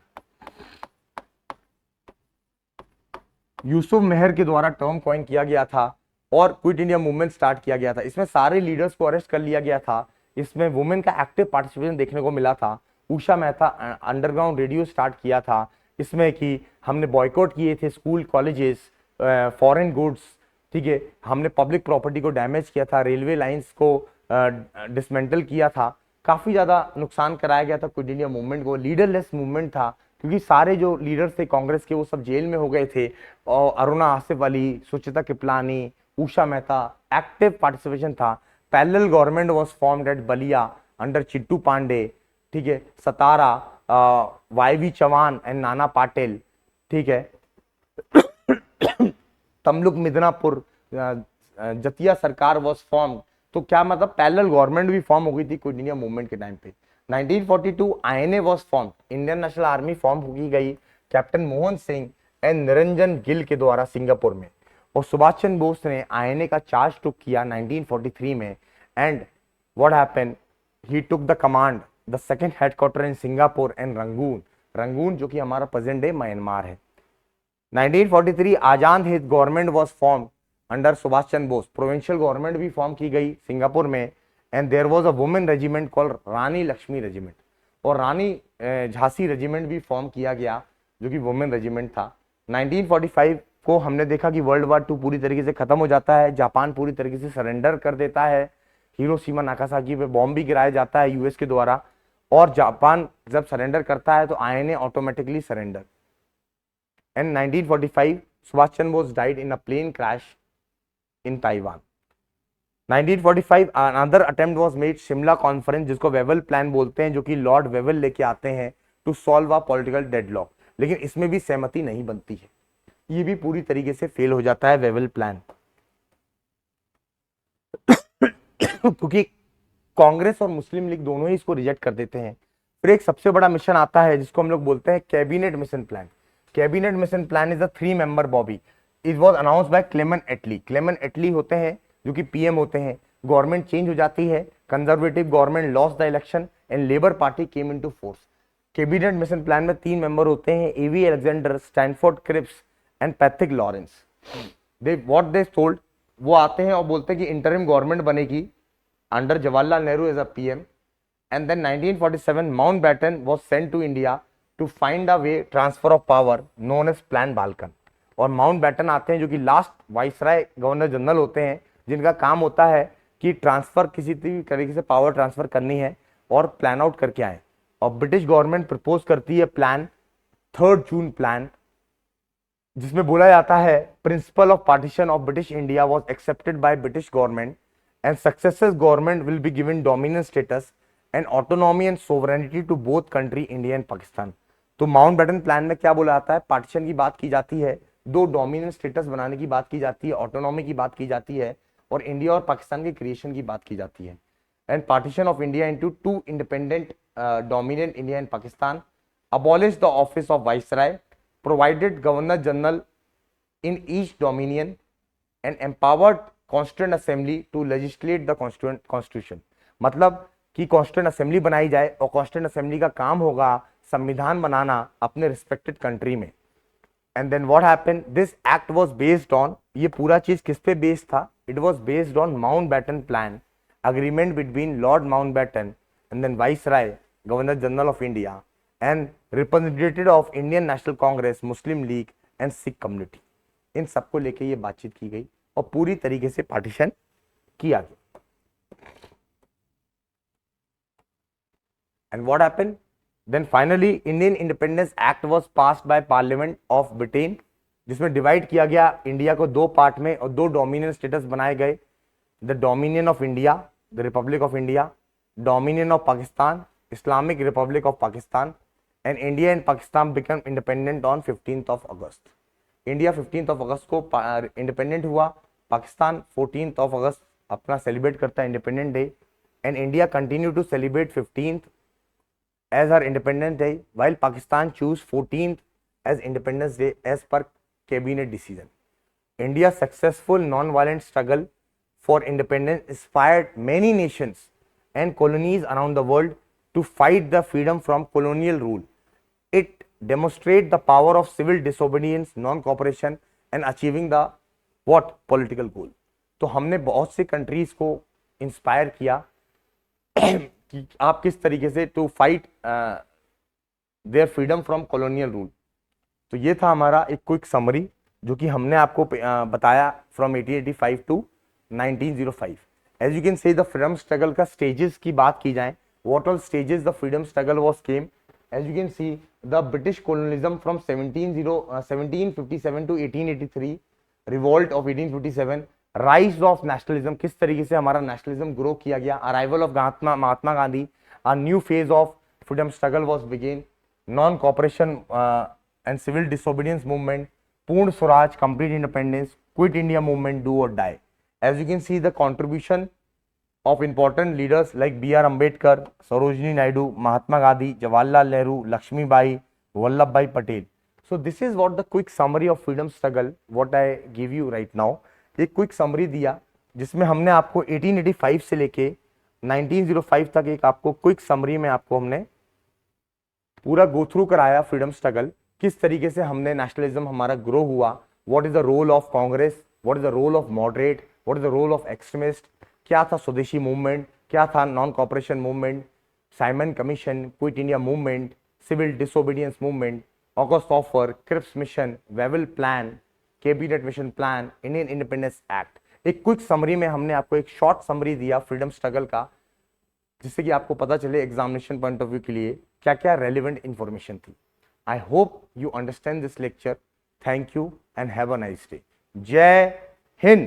Yusuf Meher के द्वारा टर्म कॉइन किया गया था और क्विट इंडिया मूवमेंट स्टार्ट किया गया था। इसमें सारे लीडर्स को अरेस्ट कर लिया गया था। इसमें वुमेन का एक्टिव पार्टिसिपेशन देखने को मिला था। Usha Mehta underground radio start किया था, इसमें कि हमने बॉयकॉट किए थे स्कूल कॉलेजेस, फॉरेन गुड्स, ठीक है, हमने पब्लिक प्रॉपर्टी को डैमेज किया था, रेलवे लाइंस को डिसमेंटल किया था, काफी ज्यादा नुकसान कराया गया था क्विट इंडिया मूवमेंट को। लीडरलेस मूवमेंट था क्योंकि सारे जो लीडर्स थे कांग्रेस के वो सब जेल में हो गए थे, और अरुणा आसिफ अली, सुचिता कृपलानी, उषा मेहता, एक्टिव पार्टिसिपेशन था। Parallel government was formed at Ballia under Chittu Pandey, ठीक है, सतारा, वाईवी चौहान एंड नाना पाटिल, ठीक है, तमलुक मिदनापुर, जतिया सरकार वाज फॉर्म। तो क्या मतलब पैरेलल गवर्नमेंट भी फॉर्म हो गई थी क्विट इंडिया मूवमेंट के टाइम पे। 1942 INA was form, Indian national army form की गई कैप्टन मोहन सिंह एंड निरंजन गिल के द्वारा सिंगापुर में। और सुभाष चंद्र बोस ने आईएनए का चार्ज टुक किया 1943 में, and what happened, he took the command the second headquarter in Singapore and Rangoon, Rangoon जो कि हमारा प्रेजेंट डे म्यांमार है। 1943 Azad Hind government was form under Subhash Chandra Bose, provincial government भी फॉर्म की गई सिंगापुर में, and there was a women regiment called Rani Lakshmi regiment, और रानी झांसी रेजिमेंट भी फॉर्म किया गया जो कि वुमेन रेजिमेंट था। 1945 को हमने देखा कि वर्ल्ड वार 2 पूरी तरीके से खत्म हो जाता है, जापान पूरी तरीके से सरेंडर कर देता है, हिरोशिमा नागासाकी पे बॉम्ब भी गिराया जाता है यूएस के द्वारा, और जापान जब सरेंडर करता है तो INA automatically surrender. In 1945, Subhash Chandra Bose died in a plane crash in Taiwan. 1945 another attempt was made, Shimla conference जिसको वेवल प्लान बोलते हैं, जो कि लॉर्ड वेवल लेके आते हैं to solve a political deadlock, लेकिन इसमें भी सहमति नहीं बनती है, ये भी पूरी तरीके से फेल हो जाता है वेवल प्लान क्योंकि कांग्रेस और मुस्लिम लीग दोनों ही इसको रिजेक्ट कर देते हैं। फिर एक सबसे बड़ा मिशन आता है जिसको हम लोग बोलते हैं cabinet mission plan. Cabinet mission plan is a 3-member body, it was announced by Clement Attlee. Clement Attlee होते हैं जो कि पीएम होते हैं, गवर्नमेंट चेंज हो जाती है, conservative government lost the election and labour party came into force. Cabinet mission plan में 3 मेंबर होते हैं, A V Alexander, Stanford Cripps and Pethick Lawrence. They what they told, वो आते हैं और बोलते हैं कि इंटरिम गवर्नमेंट बनेगी under Jawaharlal Nehru as a PM, and then 1947 Mountbatten was sent to India to find a way transfer of power known as Plan Balkan। और माउंटबैटन आते हैं जो कि लास्ट वाइसराय गवर्नर जनरल होते हैं, जिनका काम होता है कि ट्रांसफर किसी भी तरीके से पावर ट्रांसफर करनी है और प्लान आउट करके आए। और ब्रिटिश गवर्नमेंट प्रपोज करती है प्लान 3 जून प्लान, जिसमें बोला जाता है principle of partition of British India was accepted by British government and successive government will be given dominion status and autonomy and sovereignty to both country India and Pakistan. तो माउंटबैटन प्लान में क्या बोला जाता है, पार्टीशन की बात की जाती है, 2 डोमिनियन स्टेटस बनाने की बात की जाती है, ऑटोनॉमी की बात की जाती है, और इंडिया और पाकिस्तान के क्रिएशन की बात की जाती है। And partition of India into 2 independent dominion India and Pakistan, abolish the office of viceroy, provided governor general in each dominion and empowered constituent assembly to legislate the constitution। मतलब कि कॉन्स्टिट्यूंट असेंबली बनाई जाए और कॉन्स्टिट्यूंट असेंबली का काम होगा संविधान बनाना अपने रिस्पेक्टेड कंट्री में। And then what happened, this act was based on, ये पूरा चीज किस पे बेस्ड था, it was based on Mountbatten plan, agreement between Lord Mountbatten and then Viceroy, Governor General of India, and representative of Indian National Congress, Muslim League and Sikh community। इन सबको लेके ये बातचीत की गई और पूरी तरीके से पार्टीशन किया गया। And what happened? Then finally Indian Independence Act was passed by Parliament of Britain, जिसमें डिवाइड किया गया इंडिया को 2 पार्ट में और 2 डोमिनियन स्टेटस बनाए गए, the dominion of India, the republic of India, dominion of Pakistan, Islamic republic of Pakistan, and India and Pakistan become independent on 15th of August। India 15th of August को इंडिपेंडेंट हुआ, पाकिस्तान 14th of August अपना सेलिब्रेट करता है independent day, and India continue to celebrate 15th as our Independence Day, while Pakistan choose 14th as Independence Day as per cabinet decision। India's successful non-violent struggle for independence inspired many nations and colonies around the world to fight the freedom from colonial rule। It demonstrates the power of civil disobedience, non-cooperation and achieving the what political goal. तो हमने बहुत से कंट्रीज को इंस्पायर किया कि आप किस तरीके से to fight their freedom from colonial rule. तो ये था हमारा एक क्विक समरी जो कि हमने आपको बताया from 1885 to 1905। As you can say the freedom struggle का स्टेजेस की बात की जाए, what all stages the freedom struggle was came. As you can see the British colonialism from 1757 to 1883, revolt of 1857, rise of nationalism, किस तरीके से हमारा नेशनलिज्म ग्रो किया गया, arrival of Mahatma Gandhi, a new phase of freedom struggle was begin, non cooperation and civil disobedience movement, Purn Swaraj, complete independence, quit India movement, do or die. As you can see the contribution of important leaders like B.R. Ambedkar, Sarojini Naidu, Mahatma Gandhi, Jawaharlal Nehru, Lakshmi Bai, Vallabhbhai Patel. So this is what the quick summary of freedom struggle what I give you right now. एक quick summary दिया जिसमें हमने आपको 1885 से लेके 1905 तक एक आपको quick summary में आपको हमने पूरा गो थ्रू कराया फ्रीडम स्ट्रगल, किस तरीके से हमने नेशनलिज्म हमारा ग्रो हुआ, what is the role of Congress, what is the role of moderate, what is the role of extremist, क्या था स्वदेशी मूवमेंट, क्या था non cooperation movement, Simon commission, quit India movement, civil disobedience movement, August offer, Cripps mission, Wavell plan, cabinet mission plan, Indian independence act. एक क्विक समरी में हमने आपको एक शॉर्ट समरी दिया फ्रीडम स्ट्रगल का, जिससे कि आपको पता चले एग्जामिनेशन पॉइंट ऑफ व्यू के लिए क्या क्या रेलिवेंट इंफॉर्मेशन थी। I hope you understand this lecture. Thank you and have a nice day. Jai Hind.